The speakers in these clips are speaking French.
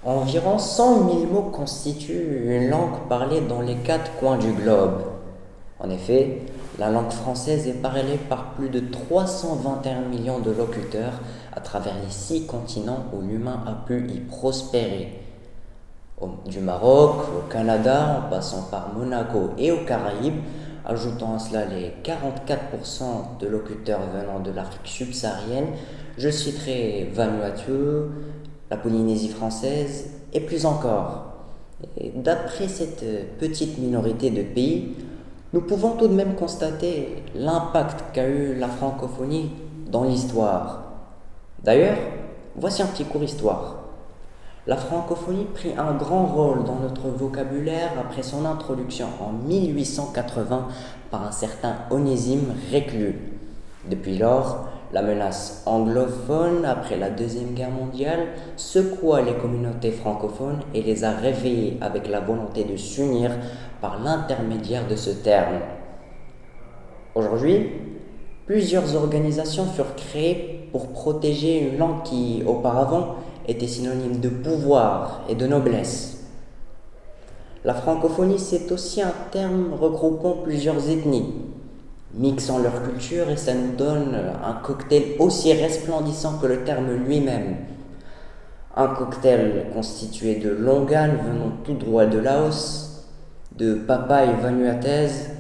Environ 100 000 mots constituent une langue parlée dans les quatre coins du globe. En effet, la langue française est parlée par plus de 321 millions de locuteurs à travers les 6 continents où l'humain a pu y prospérer. Du Maroc au Canada, en passant par Monaco et aux Caraïbes, ajoutant à cela les 44% de locuteurs venant de l'Afrique subsaharienne, je citerai Vanuatu, la Polynésie française et plus encore. Et d'après cette petite minorité de pays, nous pouvons tout de même constater l'impact qu'a eu la francophonie dans l'histoire. D'ailleurs, voici un petit cours histoire. La francophonie prit un grand rôle dans notre vocabulaire après son introduction en 1880 par un certain Onésime Reclus. Depuis lors, la menace anglophone après la Deuxième Guerre mondiale secoua les communautés francophones et les a réveillées avec la volonté de s'unir par l'intermédiaire de ce terme. Aujourd'hui, plusieurs organisations furent créées pour protéger une langue qui, auparavant, était synonyme de pouvoir et de noblesse. La francophonie, c'est aussi un terme regroupant plusieurs ethnies, mixant leur culture, et ça nous donne un cocktail aussi resplendissant que le terme lui-même. Un cocktail constitué de longanes venant tout droit de Laos, de papayes vanuataises,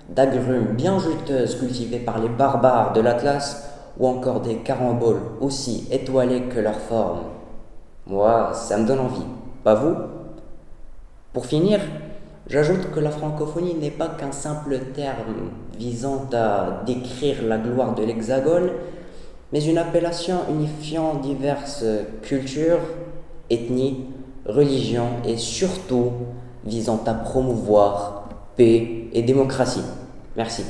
d'agrumes bien juteuses cultivées par les barbares de l'Atlas, ou encore des caramboles aussi étoilées que leur forme. Moi, ça me donne envie, pas vous? Pour finir, j'ajoute que la francophonie n'est pas qu'un simple terme visant à décrire la gloire de l'Hexagone, mais une appellation unifiant diverses cultures, ethnies, religions et surtout visant à promouvoir paix et démocratie. Merci.